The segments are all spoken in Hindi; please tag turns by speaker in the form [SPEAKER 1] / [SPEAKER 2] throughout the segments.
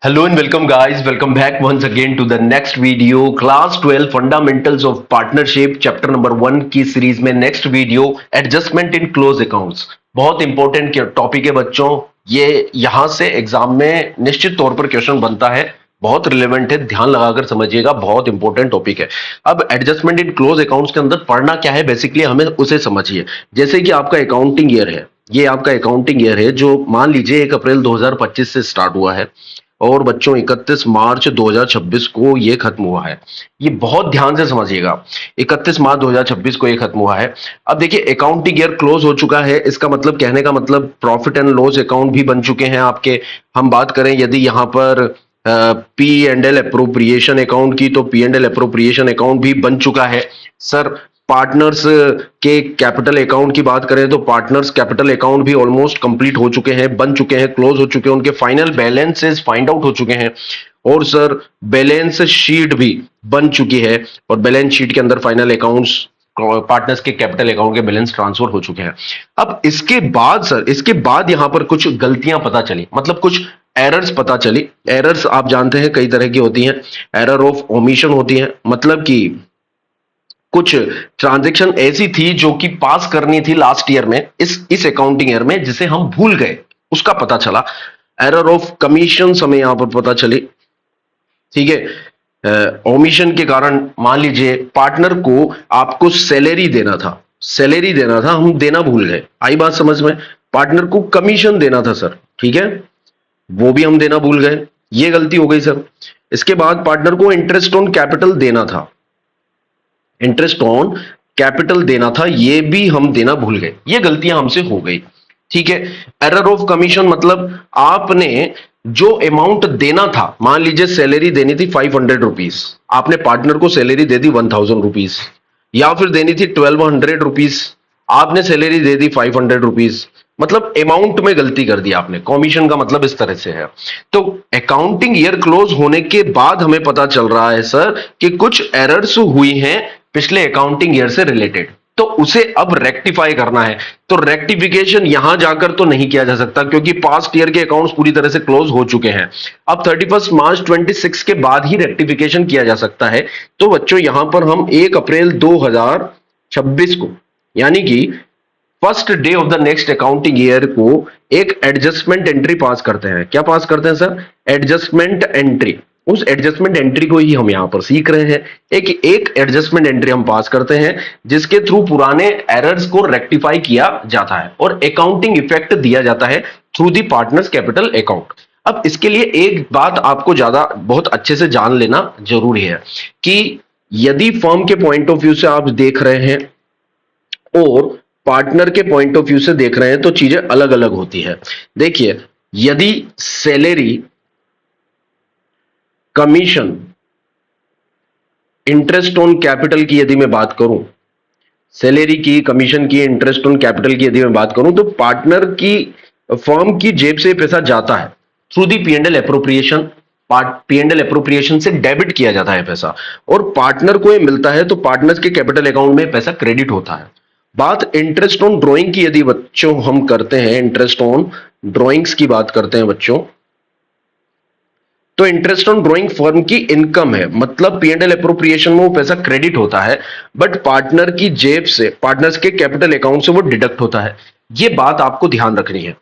[SPEAKER 1] Hello and welcome guys, welcome back once again to the next video class 12 fundamentals of partnership chapter number 1 की सीरीज में next video adjustment in close accounts. बहुत इंपॉर्टेंट टॉपिक है बच्चों। ये यहां से एग्जाम में निश्चित तौर पर क्वेश्चन बनता है, बहुत रिलेवेंट है, ध्यान लगाकर समझिएगा, बहुत इंपॉर्टेंट टॉपिक है। अब एडजस्टमेंट इन क्लोज अकाउंट्स के अंदर पढ़ना क्या है, बेसिकली हमें उसे समझिए। जैसे कि आपका अकाउंटिंग ईयर है, ये आपका अकाउंटिंग ईयर है जो मान लीजिए 1 अप्रैल 2025 से स्टार्ट हुआ है और बच्चों 31 मार्च 2026 को ये खत्म हुआ है। ये बहुत ध्यान से समझिएगा, 31 मार्च 2026 को ये खत्म हुआ है। अब देखिए अकाउंटिंग ईयर क्लोज हो चुका है, इसका मतलब कहने का मतलब प्रॉफिट एंड लॉस अकाउंट भी बन चुके हैं आपके। हम बात करें यदि यहाँ पर P and L appropriation account की, तो P and L appropriation account भी बन चुका है सर। पार्टनर्स के कैपिटल अकाउंट की बात करें तो पार्टनर्स कैपिटल अकाउंट भी ऑलमोस्ट कंप्लीट हो चुके हैं, बन चुके हैं, क्लोज हो चुके हैं, उनके फाइनल बैलेंसेस फाइंड आउट हो चुके हैं। और सर बैलेंस शीट भी बन चुकी है और बैलेंस शीट के अंदर फाइनल अकाउंट्स पार्टनर्स के कैपिटल अकाउंट के बैलेंस ट्रांसफर हो चुके हैं। अब इसके बाद सर, इसके बाद यहां पर कुछ गलतियां पता चली, मतलब कुछ एरर्स पता चली। एरर्स आप जानते हैं कई तरह की होती हैं। एरर ऑफ ओमिशन होती है, मतलब कि कुछ ट्रांजैक्शन ऐसी थी जो कि पास करनी थी लास्ट ईयर में, इस अकाउंटिंग ईयर में, जिसे हम भूल गए, उसका पता चला। एरर ऑफ कमीशन हमें यहां पर पता चली, ठीक है। ओमिशन के कारण मान लीजिए पार्टनर को आपको सैलरी देना था, सैलरी देना था, हम देना भूल गए। आई बात समझ में? पार्टनर को कमीशन देना था सर, ठीक है, वो भी हम देना भूल गए, ये गलती हो गई सर। इसके बाद पार्टनर को इंटरेस्ट ऑन कैपिटल देना था, इंटरेस्ट ऑन कैपिटल देना था, ये भी हम देना भूल गए, ये गलतियां हमसे हो गई, ठीक है। एरर ऑफ कमीशन मतलब आपने जो अमाउंट देना था, मान लीजिए सैलरी देनी थी 500 रुपीज, आपने पार्टनर को सैलरी दे दी 1000 रुपीज, या फिर देनी थी 1200 रुपीज, आपने सैलरी दे दी 500 रुपीज, मतलब अमाउंट में गलती कर दी आपने। कमीशन का मतलब इस तरह से है। तो अकाउंटिंग ईयर क्लोज होने के बाद हमें पता चल रहा है सर कि कुछ एरर्स हुई हैं पिछले अकाउंटिंग ईयर से रिलेटेड, तो उसे अब रेक्टिफाई करना है। तो रेक्टिफिकेशन यहां जाकर तो नहीं किया जा सकता क्योंकि पास्ट ईयर के अकाउंट्स पूरी तरह से क्लोज हो चुके हैं। अब 31 मार्च 26 के बाद ही रेक्टिफिकेशन किया जा सकता है। तो बच्चों यहां पर हम 1 अप्रैल 2026 को, यानी कि first day of the next accounting year को, एक एडजस्टमेंट एंट्री पास करते हैं। क्या पास करते हैं सर? Adjustment entry. उस एडजस्टमेंट एंट्री को ही हम यहां पर सीख रहे हैं। एक एडजस्टमेंट एंट्री हम पास करते हैं जिसके थ्रू पुराने एरर्स को रेक्टिफाई किया जाता है और अकाउंटिंग इफेक्ट दिया जाता है through the partners capital account. अब इसके लिए एक बात आपको ज्यादा बहुत अच्छे से जान लेना जरूरी है कि यदि फर्म के पॉइंट ऑफ व्यू से आप देख रहे हैं और पार्टनर के पॉइंट ऑफ व्यू से देख रहे हैं तो चीजें अलग अलग होती है। देखिए, यदि salary, commission, interest on capital की यदि मैं बात करूं, सैलरी की, कमीशन की, इंटरेस्ट ऑन कैपिटल की यदि मैं बात करूं, तो पार्टनर की, फर्म की जेब से पैसा जाता है through the P and L appropriation. P and L appropriation से डेबिट किया जाता है पैसा और पार्टनर को ये मिलता है, तो पार्टनर्स के कैपिटल अकाउंट में पैसा क्रेडिट होता है। बात इंटरेस्ट ऑन ड्रॉइंग की यदि बच्चों हम करते हैं, इंटरेस्ट ऑन ड्रॉइंग्स की बात करते हैं बच्चों, तो इंटरेस्ट ऑन ड्रॉइंग फर्म की इनकम है, मतलब पी एंड एल अप्रोप्रिएशन में वो पैसा क्रेडिट होता है, बट पार्टनर की जेब से, पार्टनर्स के कैपिटल अकाउंट से वो डिडक्ट होता है। ये बात आपको ध्यान रखनी है।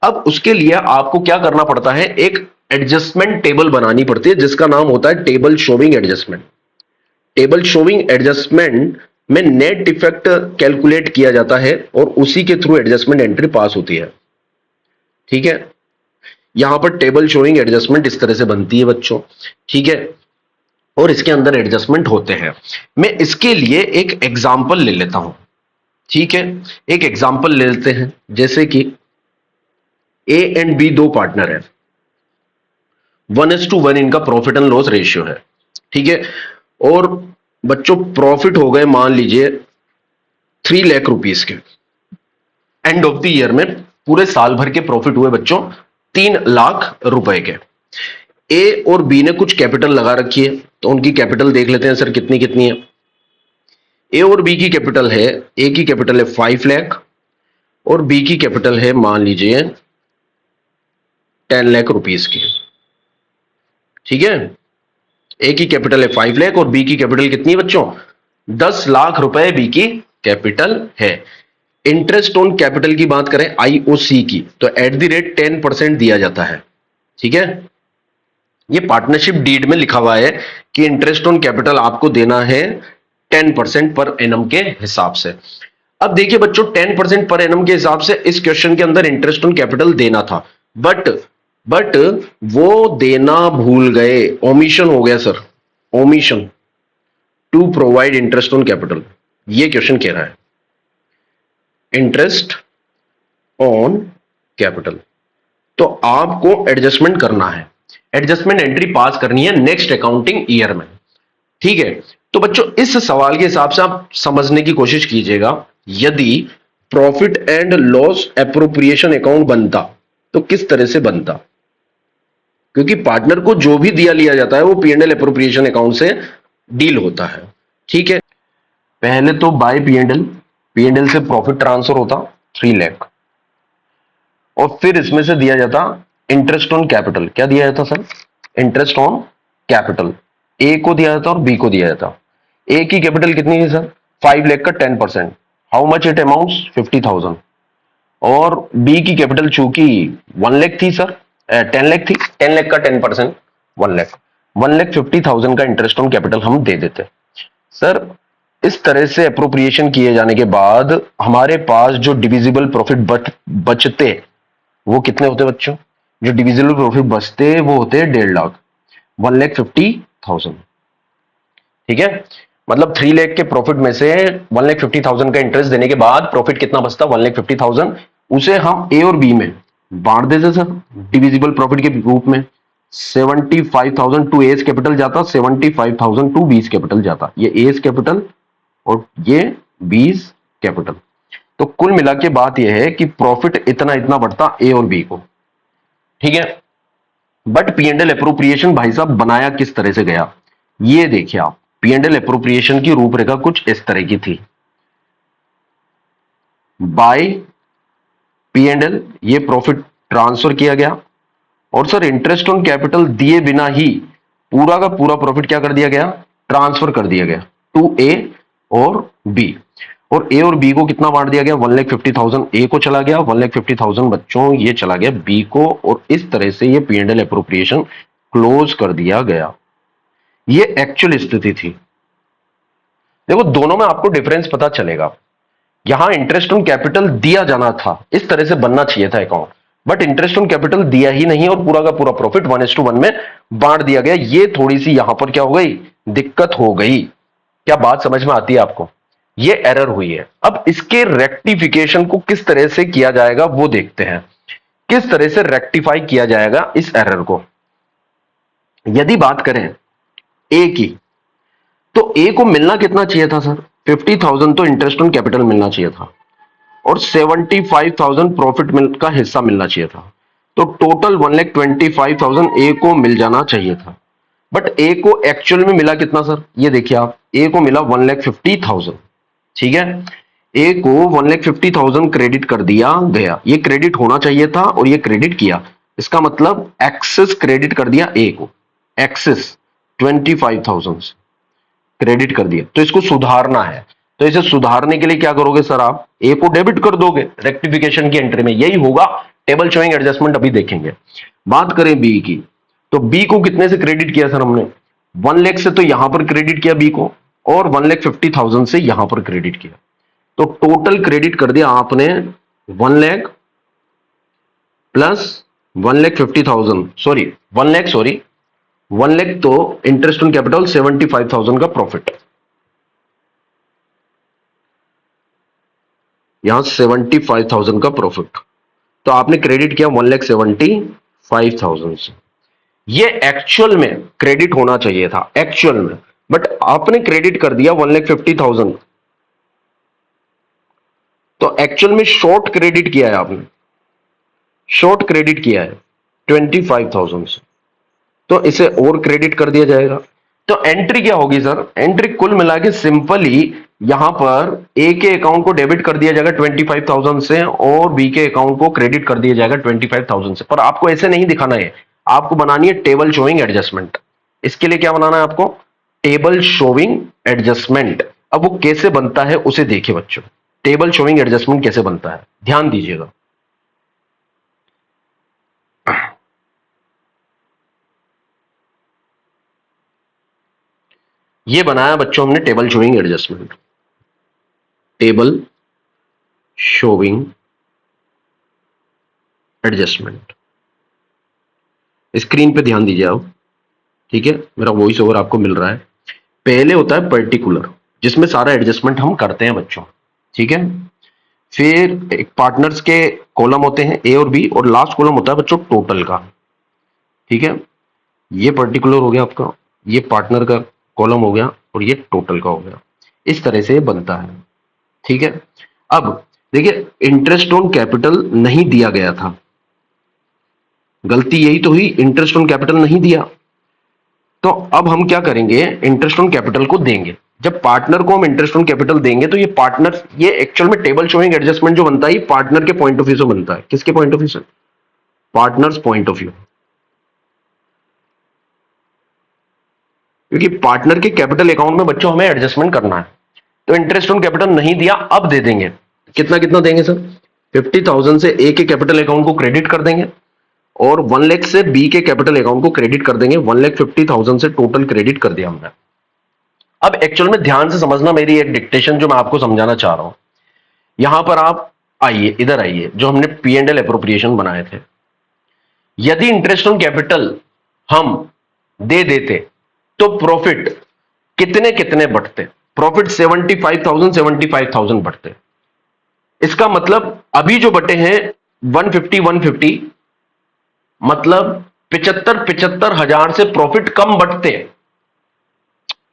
[SPEAKER 1] अब उसके लिए आपको क्या करना पड़ता है, एक एडजस्टमेंट टेबल बनानी पड़ती है जिसका नाम होता है table showing adjustment. Table showing adjustment में नेट इफेक्ट कैलकुलेट किया जाता है और उसी के थ्रू एडजस्टमेंट एंट्री पास होती है, ठीक है। यहां पर टेबल शोइंग एडजस्टमेंट इस तरह से बनती है बच्चों, ठीक है, और इसके अंदर एडजस्टमेंट होते हैं। मैं इसके लिए एक एग्जांपल ले लेता हूं, ठीक है। एक एग्जांपल ले लेते हैं, जैसे कि ए एंड बी दो पार्टनर है, 1:1 इनका प्रॉफिट एंड लॉस रेशियो है, ठीक है। और बच्चों प्रॉफिट हो गए मान लीजिए 3 लाख रुपीज के, एंड ऑफ द ईयर में पूरे साल भर के प्रॉफिट हुए बच्चों 3 लाख रुपए के। ए और बी ने कुछ कैपिटल लगा रखी है, तो उनकी कैपिटल देख लेते हैं सर कितनी कितनी है। ए और बी की कैपिटल है, ए की कैपिटल है 5 लाख और बी की कैपिटल है मान लीजिए 10 लाख रुपीज की, ठीक है, ए की कैपिटल है 5 लाख और बी की कैपिटल कितनी है बच्चों, 10 लाख रुपए बी की कैपिटल है। इंटरेस्ट ऑन कैपिटल की बात करें आईओसी की, तो एट द रेट 10% दिया जाता है। ठीक है, ये पार्टनरशिप डीड में लिखा हुआ है कि इंटरेस्ट ऑन कैपिटल आपको देना है 10% पर एनम के हिसाब से। अब देखिए बच्चों, 10% पर एनम के हिसाब से इस क्वेश्चन के अंदर इंटरेस्ट ऑन कैपिटल देना था, बट बट वो देना भूल गए, ओमिशन हो गया sir, omission to provide interest on capital. ये क्वेश्चन कह रहा है इंटरेस्ट ऑन कैपिटल, तो आपको एडजस्टमेंट करना है, एडजस्टमेंट एंट्री पास करनी है नेक्स्ट अकाउंटिंग ईयर में। ठीक है, तो बच्चों इस सवाल के हिसाब से आप समझने की कोशिश कीजिएगा, यदि profit and loss appropriation account बनता तो किस तरह से बनता, क्योंकि पार्टनर को जो भी दिया लिया जाता है वो पी&एल एप्रोप्रिएशन अकाउंट से डील होता है। ठीक है, पहले तो बाय पी&एल, पी&एल से प्रॉफिट ट्रांसफर होता 3 लाख, और फिर इसमें से दिया जाता इंटरेस्ट ऑन कैपिटल। क्या दिया जाता सर, इंटरेस्ट ऑन कैपिटल। ए को दिया जाता और बी को दिया जाता। ए की कैपिटल कितनी है सर, 5 लाख का 10%, हाउ मच इट अमाउंट्स 50,000, और बी की कैपिटल चूंकि 1 लाख थी सर, 10 लाख थी, 10 लाख का 10% 1 लाख, 1,50,000 का इंटरेस्ट ऑन कैपिटल हम दे देते सर। इस तरह से अप्रोप्रिएशन किए जाने के बाद हमारे पास जो डिविजिबल प्रॉफिट बचते वो कितने होते बच्चों, जो डिविजिबल प्रॉफिट बचते वो होते 1.5 लाख, 1,50,000। ठीक है, मतलब 3 लाख के प्रॉफिट में से 1,50,000 का इंटरेस्ट देने के बाद प्रॉफिट कितना बचता, 1,50,000, उसे हम ए और बी में बांट देते सर डिविजिबल प्रॉफिट के रूप में। 75,000 टू एस कैपिटल जाता, 75,000 टू बीस कैपिटल जाता, ये एस कैपिटल और ये बीस कैपिटल। तो कुल मिला के बात यह है कि प्रॉफिट इतना इतना बढ़ता ए और बी को। ठीक है, बट पी&एल एप्रोप्रिएशन भाई साहब बनाया किस तरह से गया, ये देखिए आप, पी&एल एप्रोप्रिएशन की रूपरेखा कुछ इस तरह की थी। बाय पी&एल ये प्रॉफिट ट्रांसफर किया गया, और सर इंटरेस्ट ऑन कैपिटल दिए बिना ही पूरा का पूरा प्रॉफिट क्या कर दिया गया, ट्रांसफर कर दिया गया टू ए और बी। और ए और बी को कितना बांट दिया गया, 1,50,000 ए को चला गया, 1,50,000 बच्चों ये चला गया बी को, और इस तरह से ये पी&एल एप्रोप्रिएशन क्लोज कर दिया गया। ये एक्चुअल स्थिति थी। देखो दोनों में आपको डिफरेंस पता चलेगा, यहां इंटरेस्ट ऑन कैपिटल दिया जाना था, इस तरह से बनना चाहिए था account, but interest on capital दिया ही नहीं और पूरा का पूरा प्रॉफिट 1:1 में बांट दिया गया। ये थोड़ी सी यहां पर क्या हो गई, दिक्कत हो गई। क्या बात समझ में आती है आपको, ये एरर हुई है। अब इसके रेक्टिफिकेशन को किस तरह से किया जाएगा वो देखते हैं, किस तरह से रेक्टिफाई किया जाएगा इस एरर को। यदि बात करें ए की, तो ए को मिलना कितना चाहिए था सर, 50,000 तो इंटरेस्ट ऑन कैपिटल मिलना चाहिए था, और 75,000 प्रॉफिट का हिस्सा मिलना चाहिए था, तो टोटल 1,25,000 ए को मिल जाना चाहिए था। बट ए को एक्चुअल में मिला कितना सर, ये देखिए आप, ए को मिला 1,50,000। ठीक है, ए को 1,50,000 क्रेडिट कर दिया गया, ये क्रेडिट होना चाहिए था और ये क्रेडिट किया, इसका मतलब एक्सेस क्रेडिट कर दिया ए को, एक्सेस 25,000 क्रेडिट कर दिया। तो इसको सुधारना है, तो इसे सुधारने के लिए क्या करोगे सर, आप ए को डेबिट कर दोगे रेक्टिफिकेशन की एंट्री में, यही होगा। टेबल शोइंग एडजस्टमेंट अभी देखेंगे। बात करें बी की, तो बी को कितने से क्रेडिट किया सर हमने, 1 लाख से तो यहां पर क्रेडिट किया बी को, और 1,50,000 से यहां पर क्रेडिट किया, तो टोटल क्रेडिट कर दिया आपने 1 लाख प्लस 1,50,000, सॉरी 1 लाख तो इंटरेस्ट ऑन कैपिटल 75,000 का प्रॉफिट, यहां 75,000 का प्रॉफिट, तो आपने क्रेडिट किया 1,75,000 से। ये एक्चुअल में क्रेडिट होना चाहिए था एक्चुअल में, बट आपने क्रेडिट कर दिया 1,50,000, तो एक्चुअल में शॉर्ट क्रेडिट किया है आपने, शॉर्ट क्रेडिट किया है 25,000 से, तो इसे और क्रेडिट कर दिया जाएगा। तो एंट्री क्या होगी सर, एंट्री कुल मिला के सिंपली यहां पर ए के अकाउंट को डेबिट कर दिया जाएगा 25,000 से, और बी के अकाउंट को क्रेडिट कर दिया जाएगा 25,000 से। पर आपको ऐसे नहीं दिखाना है, आपको बनानी है टेबल शोइंग एडजस्टमेंट। इसके लिए क्या बनाना है आपको? Table showing adjustment. अब वो कैसे बनता है उसे देखिए बच्चों। टेबल शोइंग एडजस्टमेंट कैसे बनता है, ध्यान दीजिएगा। ये बनाया बच्चों हमने table showing adjustment. Table showing adjustment, screen पे ध्यान दीजिए आप। ठीक है, मेरा वॉइस ओवर आपको मिल रहा है। पहले होता है पर्टिकुलर, जिसमें सारा एडजस्टमेंट हम करते हैं बच्चों। ठीक है, फिर एक पार्टनर्स के कॉलम होते हैं ए और बी, और लास्ट कॉलम होता है बच्चों टोटल का। ठीक है, ये पर्टिकुलर हो गया आपका, ये पार्टनर का कॉलम हो गया, और ये टोटल का हो गया। इस तरह से बनता है। ठीक है, अब देखिए इंटरेस्ट ऑन कैपिटल नहीं दिया गया था, गलती यही तो हुई, इंटरेस्ट ऑन कैपिटल नहीं दिया। तो अब हम क्या करेंगे, इंटरेस्ट ऑन कैपिटल को देंगे। जब पार्टनर को हम इंटरेस्ट ऑन कैपिटल देंगे तो ये पार्टनर, ये एक्चुअल में टेबल शोइंग एडजस्टमेंट जो बनता है, ये पार्टनर के पॉइंट ऑफ व्यू से बनता है। किसके पॉइंट ऑफ व्यू से? Partners point of view. क्योंकि पार्टनर के कैपिटल अकाउंट में बच्चों हमें एडजस्टमेंट करना है, तो इंटरेस्ट ऑन कैपिटल नहीं दिया, अब दे देंगे। कितना कितना देंगे सर? 50,000 से ए के कैपिटल अकाउंट को क्रेडिट कर देंगे, और 1 लाख से बी के कैपिटल अकाउंट को क्रेडिट कर देंगे। 1,50,000 से टोटल क्रेडिट कर दिया हमने। अब एक्चुअल में ध्यान से समझना मेरी एक डिक्टेशन जो मैं आपको समझाना चाह रहा हूं। यहां पर आप आइए, इधर आइए, जो हमने पी एंड एल अप्रोप्रिएशन बनाए थे, यदि इंटरेस्ट ऑन कैपिटल हम दे देते तो प्रॉफिट कितने कितने बढ़ते? प्रॉफिट 75,000 बढ़ते। इसका मतलब अभी जो बटे हैं 150 मतलब 75 हजार से प्रॉफिट कम बढ़ते।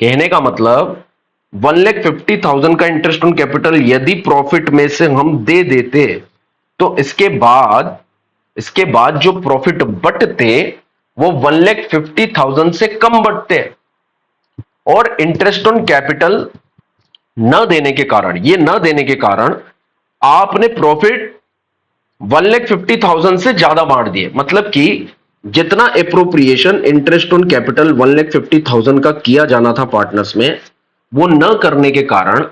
[SPEAKER 1] कहने का मतलब 1,50,000 का इंटरेस्ट ऑन कैपिटल यदि प्रॉफिट में से हम दे देते, तो इसके बाद जो प्रॉफिट बटते वो 1,50,000 से कम बटते। और इंटरेस्ट ऑन कैपिटल न देने के कारण, ये न देने के कारण आपने प्रॉफिट 1,50,000 से ज्यादा बांट दिए। मतलब कि जितना एप्रोप्रिएशन इंटरेस्ट ऑन कैपिटल 1,50,000 का किया जाना था पार्टनर्स में, वो न करने के कारण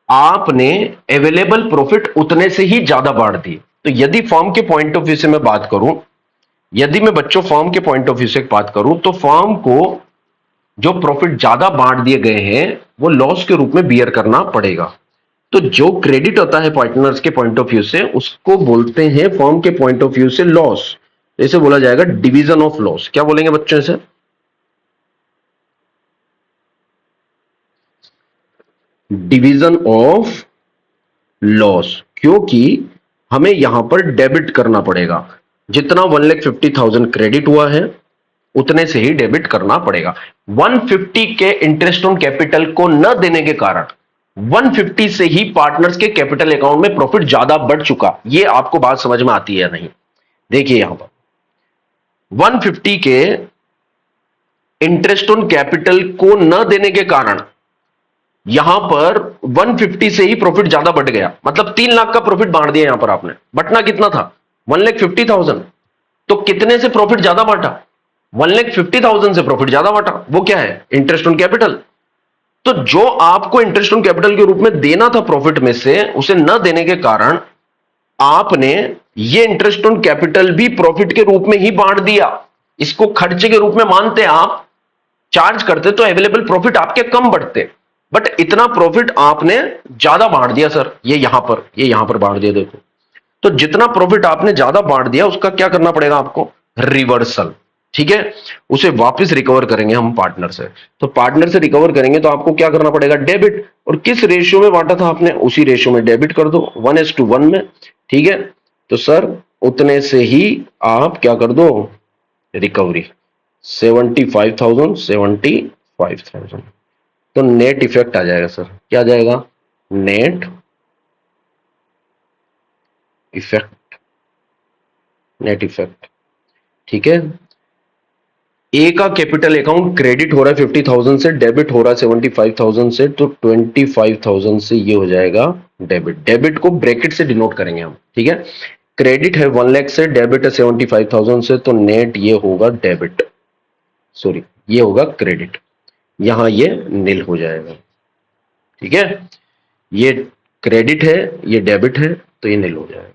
[SPEAKER 1] आपने अवेलेबल प्रॉफिट उतने से ही ज्यादा बांट दिए। तो यदि फर्म के पॉइंट ऑफ व्यू से मैं बात करूं, यदि मैं बच्चों फर्म के पॉइंट ऑफ व्यू से बात करूं, तो फर्म को जो प्रॉफिट ज्यादा बांट दिए गए हैं वो लॉस के रूप में बियर करना पड़ेगा। तो जो क्रेडिट होता है पार्टनर्स के पॉइंट ऑफ व्यू से, उसको बोलते हैं फर्म के पॉइंट ऑफ व्यू से लॉस। इसे बोला जाएगा डिवीजन ऑफ लॉस। क्या बोलेंगे बच्चों इसे? Division of loss. क्योंकि हमें यहां पर डेबिट करना पड़ेगा, जितना 1,50,000 क्रेडिट हुआ है उतने से ही डेबिट करना पड़ेगा। 150 के इंटरेस्ट ऑन कैपिटल को न देने के कारण 150 से ही पार्टनर्स के कैपिटल अकाउंट में प्रॉफिट ज्यादा बढ़ चुका। ये आपको बात समझ में आती है नहीं? देखिए यहां पर 150 के इंटरेस्ट ऑन कैपिटल को न देने के कारण यहां पर 150 से ही प्रॉफिट ज्यादा बढ़ गया। मतलब 3 लाख का प्रॉफिट बांट दिया यहां पर आपने। बटना कितना था? 1,50,000। तो कितने से प्रॉफिट ज्यादा बांटा? 1,50,000 से प्रॉफिट ज्यादा बांटा। वो क्या है? Interest on capital. तो जो आपको इंटरेस्ट ऑन कैपिटल के रूप में देना था प्रॉफिट में से, उसे न देने के कारण आपने ये इंटरेस्ट ऑन कैपिटल भी प्रॉफिट के रूप में ही बांट दिया। इसको खर्चे के रूप में मानते आप, चार्ज करते तो अवेलेबल प्रॉफिट आपके कम बढ़ते, बट इतना प्रॉफिट आपने ज्यादा बांट दिया सर। ये यहां पर बांट दिया। देखो, तो जितना प्रॉफिट आपने ज्यादा बांट दिया उसका क्या करना पड़ेगा आपको? रिवर्सल। ठीक है, उसे वापस रिकवर करेंगे हम पार्टनर से। तो पार्टनर से रिकवर करेंगे तो आपको क्या करना पड़ेगा? डेबिट। और किस रेशियो में बांटा था आपने, उसी रेशियो में डेबिट कर दो, 1:1 में। ठीक है, तो सर उतने से ही आप क्या कर दो? रिकवरी 75,000। तो नेट इफेक्ट आ जाएगा सर। क्या आ जाएगा? Net effect. Net effect. ठीक है, ए का कैपिटल अकाउंट क्रेडिट हो रहा है 50,000 से, डेबिट हो रहा है 75,000 से, तो 25,000 से ये हो जाएगा डेबिट। डेबिट को ब्रैकेट से डिनोट करेंगे हम। ठीक है, क्रेडिट है 1 लाख से, डेबिट है 75,000 से, तो नेट ये होगा डेबिट, सॉरी ये होगा क्रेडिट, यहां ये नील हो जाएगा। ठीक है, ये क्रेडिट है, ये डेबिट है, तो ये नील हो जाएगा।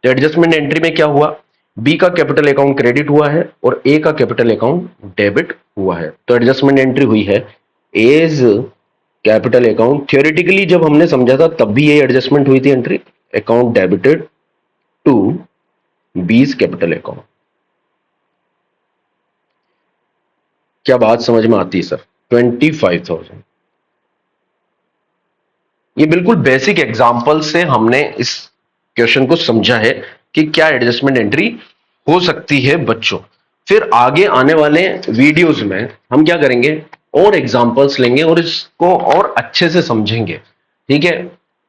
[SPEAKER 1] तो एडजस्टमेंट एंट्री में क्या हुआ, बी का कैपिटल अकाउंट क्रेडिट हुआ है और ए का कैपिटल अकाउंट डेबिट हुआ है। तो एडजस्टमेंट एंट्री हुई है एज कैपिटल अकाउंट। थियोरेटिकली जब हमने समझा था तब भी ये एडजस्टमेंट हुई थी एंट्री, अकाउंट डेबिटेड टू बीज कैपिटल अकाउंट। क्या बात समझ में आती है सर? 25,000। ये बिल्कुल बेसिक एग्जांपल से हमने इस क्वेश्चन को समझा है कि क्या एडजस्टमेंट एंट्री हो सकती है बच्चों। फिर आगे आने वाले वीडियोस में हम क्या करेंगे, और एग्जांपल्स लेंगे और इसको और अच्छे से समझेंगे। ठीक है,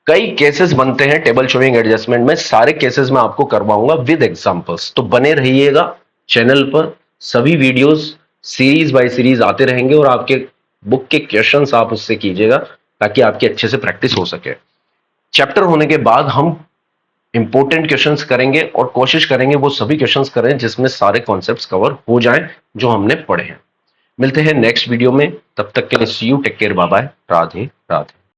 [SPEAKER 1] कई केसेस बनते हैं टेबल शोइंग एडजस्टमेंट में, सारे केसेस मैं आपको करवाऊंगा विद एग्जांपल्स, तो बने रहिएगा चैनल पर। सभी वीडियोस सीरीज बाय सीरीज आते रहेंगे और आपके बुक के क्वेश्चंस आप उससे कीजिएगा ताकि आपकी अच्छे से प्रैक्टिस हो सके। चैप्टर होने के बाद हम इंपॉर्टेंट क्वेश्चंस करेंगे और कोशिश करेंगे वो सभी क्वेश्चंस करें जिसमें सारे कॉन्सेप्ट्स कवर हो जाएं जो हमने पढ़े हैं। मिलते हैं नेक्स्ट वीडियो में, तब तक के लिए see you, take care, bye bye, Radhe Radhe.